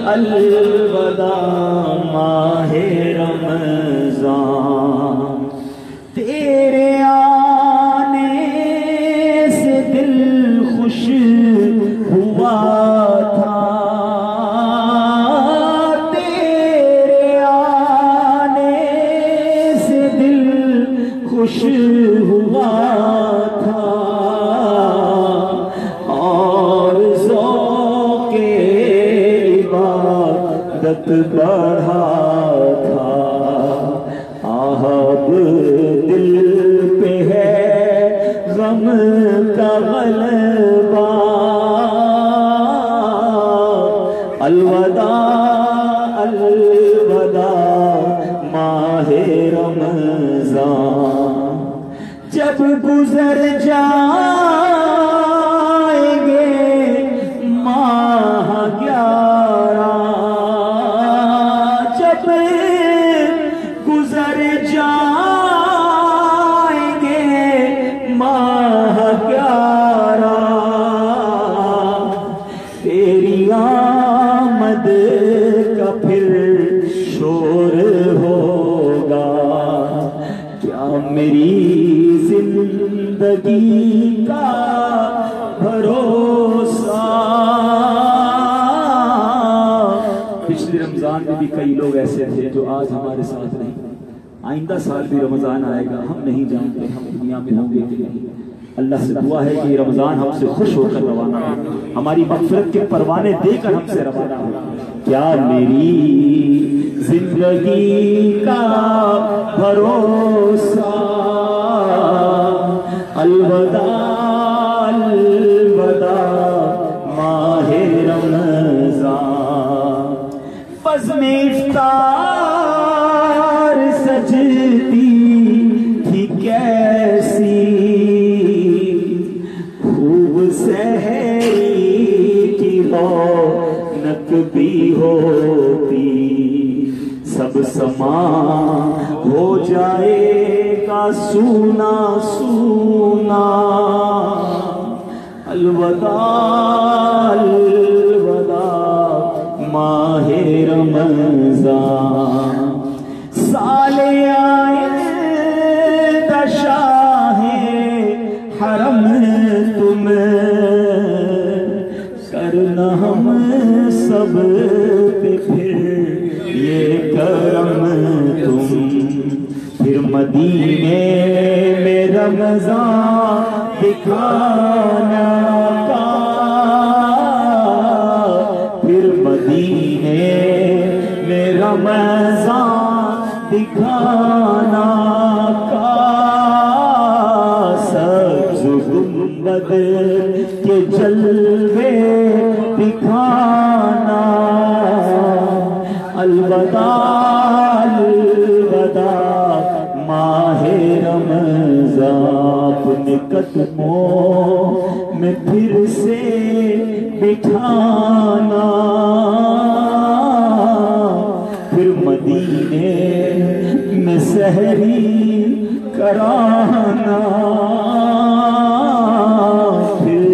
الوداع ماہ رمضان، تیرے آنے سے دل خوش ہوا تھا، تیرے آنے سے دل خوش ہوا تھا، اور ذوق عبادت بڑھا تھا، آہب دل پہ ہے غم کا غلبہ، الوداع الوداع ماہ رمضان، جب گزر جائیں گے ماہ 11، جب گزر جائیں گے ماہ 11، تیری آمد کا پھر شور ہوگا، کیا میری زندگی کا بھروسہ۔ پچھلے رمضان میں بھی کئی لوگ ایسے تھے جو آج ہمارے ساتھ نہیں، آئندہ سال بھی رمضان آئے گا، ہم نہیں جانتے ہم دنیا میں ہوں گے کہ نہیں۔ اللہ سے دعا ہے کہ یہ رمضان ہم سے خوش ہو کر روانہ ہو، ہماری مغفرت کے پروانے دے کر ہم سے روانہ ہو۔ کیا میری زندگی کا بھروسہ، الوداع الوداع ماہ رمضان، بزم افطار سجتی تھی کیسی، خوب سحری کی رونق بھی ہوتی، سب سما ہو جائے گا سونا سونا، الوداع الوداع ماہ رمضان، سال آئندہ شاہ حرم تم کرنا، ہم سب پہ پھر یہ کرم تم، پھر مدینے میں رمضان دکھانا کا، پھر مدینے میں رمضان دکھانا کا، سبز گنبد کے جلوے دکھانا، الوداع الوداع ماہ رمضان، اپنے قدموں میں پھر سے بٹھانا، پھر مدینے میں سحری کرانا، پھر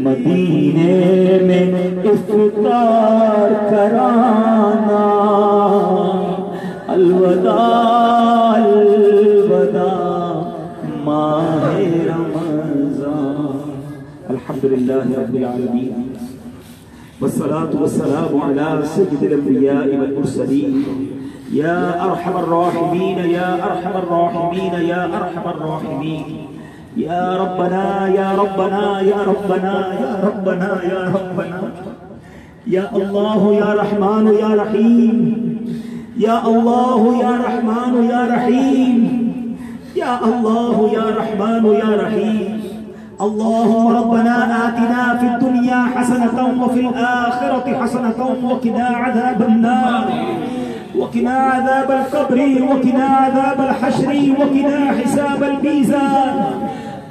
مدینے میں افطار کرانا، الوداع الوداع ماہ رمضان۔ الحمدللہ رب العالمین، والصلاة والسلام على سيد الأنبياء والمرسلين، يا أرحم الراحمين يا أرحم الراحمين يا أرحم الراحمين، يا ربنا يا ربنا يا ربنا يا ربنا يا ربنا، يا الله يا رحمن يا رحيم، يا الله يا رحمن يا رحيم، يا الله يا رحمن يا رحيم، اللهم ربنا آتنا في الدنيا حسنة وفي الآخرة حسنة وقنا عذاب النار، وقنا عذاب القبر، وقنا عذاب الحشر، وقنا حساب الميزان،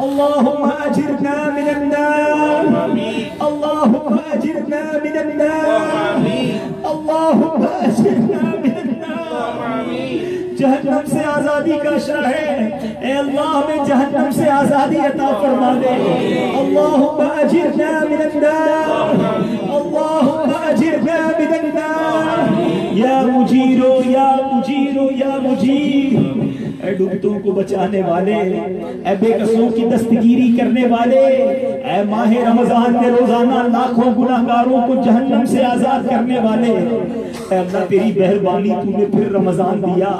اللهم أجرنا من النار، اللهم أجرنا من النار، اللهم أجرنا من النار، جہنم سے آزادی کا شر ہے، اے اللہ ہمیں جہنم سے آزادی عطا فرما دے. اللہم اجرنا من النار، اللہم اجرنا बिदन्नार या मुजीरो या मुजीरो या मुजीर। ऐ डूबतों को बचाने वाले, ऐ बेकसों की दस्तगीरी करने वाले, ऐ माह रमजान में रोजाना लाखों गुनाहगारों को जहन्नम से आजाद करने वाले, ऐ अल्लाह तेरी मेहरबानी, तूने फिर रमजान दिया।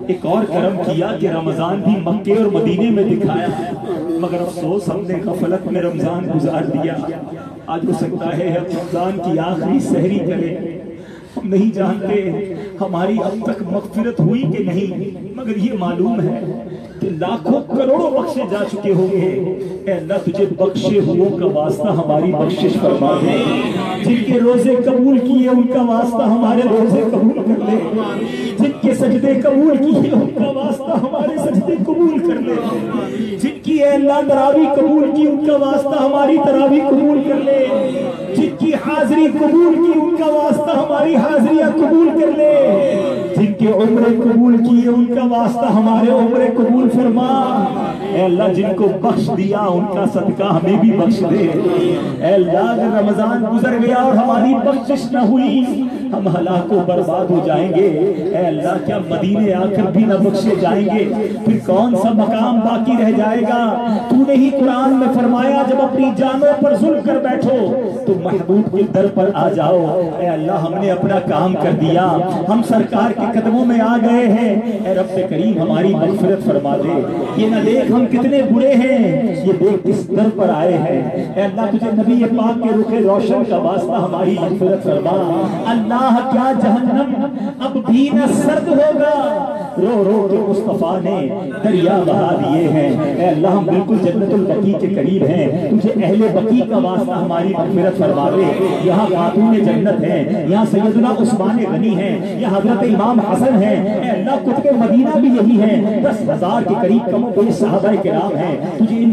एक और करम किया कि रमजान भी मक्के और मदीने में दिखाया, मगर अफसोस हमने गफलत में रमजान गुजार दिया। आज हो सकता है हम रमजान की आखिरी सहरी करें, हम नहीं जानते हमारी अब तक मगफिरत हुई कि नहीं, मगर ये मालूम है कि लाखों करोड़ों बख्शे जा चुके होंगे। ऐ अल्लाह तुझे बख्शे हुओं का वास्ता हमारी बख्शिश फरमा दे, जिनके रोजे कबूल किए उनका वास्ता हमारे रोजे कबूल कर ले, जिनके सजदे कबूल किए उनका वास्ता हमारे सजदे कबूल कर ले, जिनकी ऐ अल्लाह तरावी कबूल की उनका वास्ता हमारी तरावी कबूल कर ले, जिनकी हाजिरी कबूल की उनका वास्ता हमारी हाजिरियां कबूल कर ले, जिनके उम्रे कबूल किए उनका वास्ता हमारे उम्रे कबूल फरमा। ऐ अल्लाह जिनको बख्श दिया उनका सदका हमें भी बख्श दे। ऐ अल्लाह अगर रमजान गुजर गया और हमारी बख्शिश न हुई, हम हलाको बर्बाद हो जाएंगे। ऐ अल्लाह क्या मदीने आकर भी न बख्शे जाएंगे, फिर कौन सा मकाम बाकी रह जाएगा। तूने ही कुरान में फरमाया जब अपनी जानों पर जुल्म कर बैठो तो महबूब के दर पर आ जाओ। ऐ अल्लाह हमने अपना काम कर दिया, हम सरकार के कदमों में आ गए हैं। ऐ रब करीम हमारी मग़फ़िरत फरमा दे। ये न देख हम कितने बुरे हैं, ये देख किस दर पर आए हैं। ऐ अल्लाह तुझे नबी पाक के रुखे रोशन का वास्ता हमारी मग़फ़िरत फरमा। अल्लाह क्या जहन्नम अब भी न सर्द होगा, रो रो के मुस्तफा ने दरिया बहा दिए हैं। ऐ अल्लाह हम बिल्कुल जन्नतुल बकी के करीब हैं, तुझे अहले बकी का वास्ता हमारी मग़फ़िरत फरमा दे। यहाँ खातून जन्नत है, यहाँ सैयदना उस्मान गनी है, यहाँ हजरत इमाम हसन है। ऐ अल्लाह कुतुब मदीना भी यही है, 10,000 के करीब कम बेश सहाबाए किराम हैं। तुझे इन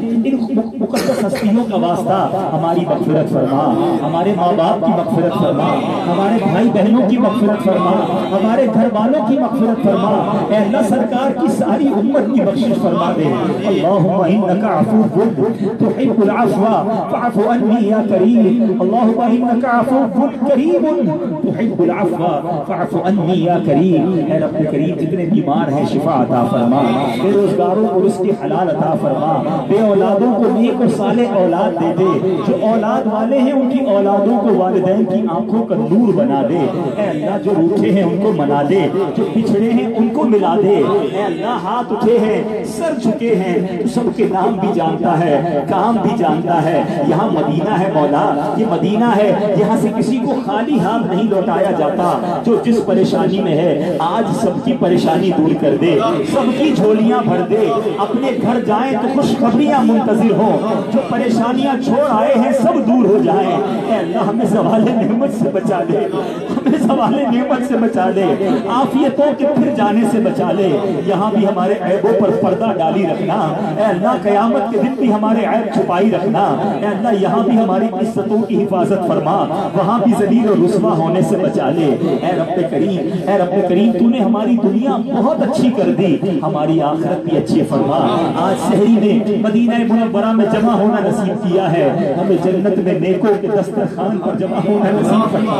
मुक़द्दस हस्तियों का वास्ता हमारी मग़फ़िरत फरमा, हमारे माँ बाप की मग़फ़िरत फरमा, हमारे भाई बहनों की मग़फ़िरत फरमा, हमारे घर वालों की मग़फ़िरत फरमा। ऐ अल्लाह सरकार की सारी उम्मत की बख्शिश फरमा दे। अल्लाहुम्मा इन्नका अफ़ूव्वुन तुहिब्बुल अफ़्वा फ़अफ़ु अन्नी या करीम। अल्लाहुम्मा इन्नका अफ़ूव्वुन करीमुन तुहिब्बुल अफ़्वा फ़अफ़ु अन्नी या करीम। ऐ रब करीम जितने बीमार हैं शिफा अता फरमा, बेरोजगारों को रिज़्क़ हलाल अता फरमा, बे औलादों को नेक और सालेह औलाद दे दे, जो औलाद वाले हैं उनकी औलादों को वालिदैन की आंखों का नूर बना दे। ऐ अल्लाह जो रूठे हैं उनको मना दे, जो पिछड़े हैं उनको मिला दे। ऐ अल्लाह हाथ उठे हैं, सर झुके हैं, तो सबके नाम भी जानता है, काम भी जानता है। यहाँ मदीना है मौला, ये मदीना है, यहाँ से किसी को खाली हाथ नहीं लौटाया जाता। जो जिस परेशानी में है आज सबकी परेशानी दूर कर दे, सबकी झोलियां भर दे, अपने घर जाएं तो खुशखबरियां मुंतजिर हो, जो परेशानियां छोड़ आए हैं सब दूर हो जाएं। ऐ अल्लाह हमें ज़वाले नेमत से बचा ले, हमें ज़वाले नेमत से बचा ले, आफियतों के फिर जाने से बचा ले। यहाँ भी हमारे ऐबों पर पर्दा डाली रखना। ऐ अल्लाह क़यामत के दिन भी हमारे ऐब छुपाई रखना। ऐ अल्लाह यहाँ भी हमारी इज्जतों की हिफाजत फरमा, वहाँ भी ज़लील और रुस्वा होने से बचा ले। ऐ रब्बे करीम तूने हमारी दुनिया बहुत अच्छी कर दी, हमारी आखिरत भी अच्छी फरमा। आज सहरी में मदीना मुनव्वरा में जमा होना नसीब किया है, हमें जन्नत में नेकों के दस्तरखान पर जमा होना नसीब फरमा।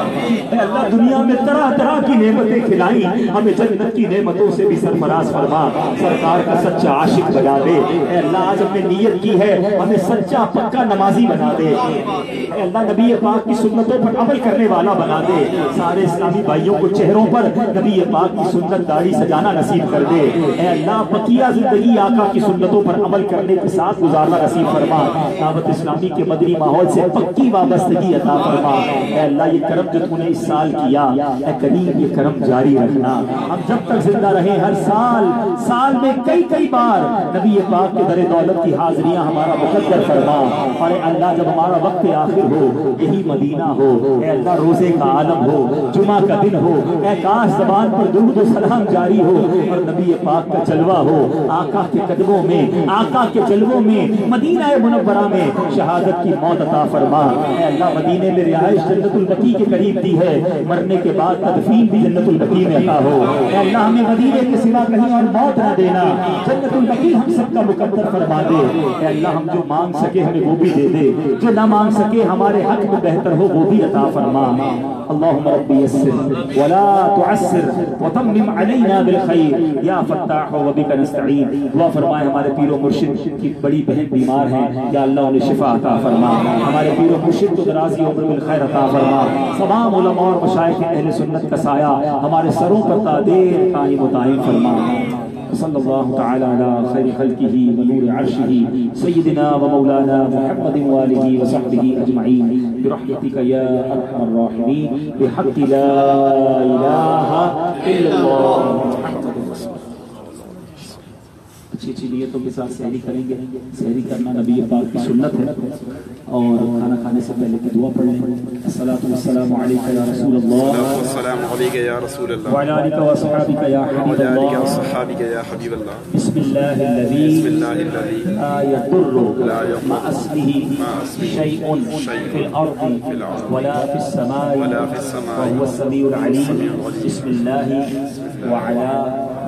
ऐ अल्लाह दुनिया में तरह तरह की नेमतें खिलाई, हमें जन्नत की नेमतों से भी सरफराज फरमा। सरकार का सच्चा आशिक बना दे। ऐ अल्लाह आज हमने नीयत की है, हमें सच्चा पक्का नमाजी बना दे। ऐ अल्लाह नबी पाक की सुन्नतों पर अमल करने वाला बना दे। सारे इस्लामी भाइयों को चेहरों पर नबी पाक की सुन्नत दाढ़ी सजाना नसीब कर दे। ऐ अल्लाह बकिया जिंदगी आका की सुन्नतों पर अमल करने के साथ गुजारना नसीब फरमा। दावत इस्लामी के मदनी माहौल से पक्की वाबस्तगी अता फरमा। ऐ अल्लाह ये करम जो तूने इस साल किया, ऐ करीम ये करम जारी रखना। हम जब तक जिंदा रहे हर साल में कई बार नबी पाक के दरे दौलत की हाजिरियां हमारा मुकद्दर फरमा। और अल्लाह जब हमारा वक्त आखिर हो, यही मदीना हो, ऐ अल्लाह रोजे का आलम हो, जुमा का दिन हो, ऐ काश ज़बान पर दुरूद व सलाम जारी हो और नबी पाक का जलवा हो। आका के कदमों में, आका के जलवों में, मदीना मुनव्वरा में शहादत की मौत अता फरमा। ऐ अल्लाह मदीने में रिहाइश जन्नतुल बकी के करीब दी है, مرنے کے بعد تدفین بھی جنت البقیع میں عطا ہو۔ اے اللہ ہمیں مدینے کے سوا کہیں اور موت نہ دینا، جنت البقیع ہم سب کا مقدر فرما دے۔ اے اللہ ہم جو مانگ سکے ہمیں وہ بھی دے دے، جو نہ مانگ سکے ہمارے حق میں بہتر ہو وہ بھی عطا فرما۔ اللهم رب يسر ولا تعسر وتمم علينا بالخير یا فتاح وبك نستعين۔ دعا فرمائے ہمارے پیر و مرشد کی بڑی بہن بیمار ہیں، یا اللہ انہیں شفا عطا فرما، ہمارے پیر و مرشد کو دراز عمر بالخیر عطا فرما، تمام علماء اور مشائخ اہل سنت کا سایہ ہمارے سروں پر تا دیر قائم و دائم فرما۔ صلی اللہ تعالی علی خیر خلقہ ونور عرشہ سیدنا و مولانا محمد وآلہ وصحبہ اجمعین برحمتک یا ارحم الراحمین بحق لا الہ الا اللہ۔ اچھی نیتوں کے ساتھ سحری کریں گے۔ سحری کرنا نبی پاک کی سنت ہے، اور کھانا کھانے سے پہلے کی دعا پڑھ لیں۔ الصلاۃ والسلام علیک یا رسول اللہ، والسلام علیک یا رسول اللہ، وعلی آلک و اصحابک یا حبیب اللہ۔ بسم اللہ الذی لا یضر مع اسمہ شیء فی الارض ولا فی السماء وهو السمیع العلیم۔ بسم اللہ وعلی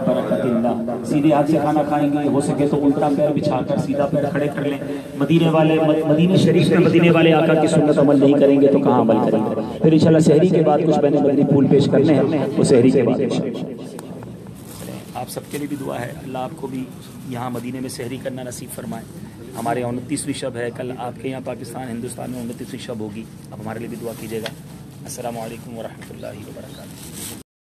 برکت اللہ۔ سیدھے ہاتھ سے کھانا کھائیں گے، ہو سکے تو الٹا پیر بچھا کر سیدھا پیر کھڑے کر لیں۔ مدینے شریف میں مدینے والے آقا کی سنت عمل نہیں کریں گے تو کہاں عمل کریں گے؟ پھر انشاءاللہ سحری کے بعد کچھ بہن بندی پھول پیش کرنے ہیں، وہ سحری کے بعد آپ سب کے لیے بھی دعا ہے، اللہ آپ کو بھی یہاں مدینے میں سحری کرنا نصیب فرمائے۔ ہمارے 29ویں شب ہے، کل آپ کے یہاں پاکستان ہندوستان میں 29ویں شب ہوگی، اب ہمارے لیے بھی دعا کیجیے گا۔ السلام علیکم ورحمۃ اللہ وبرکاتہ۔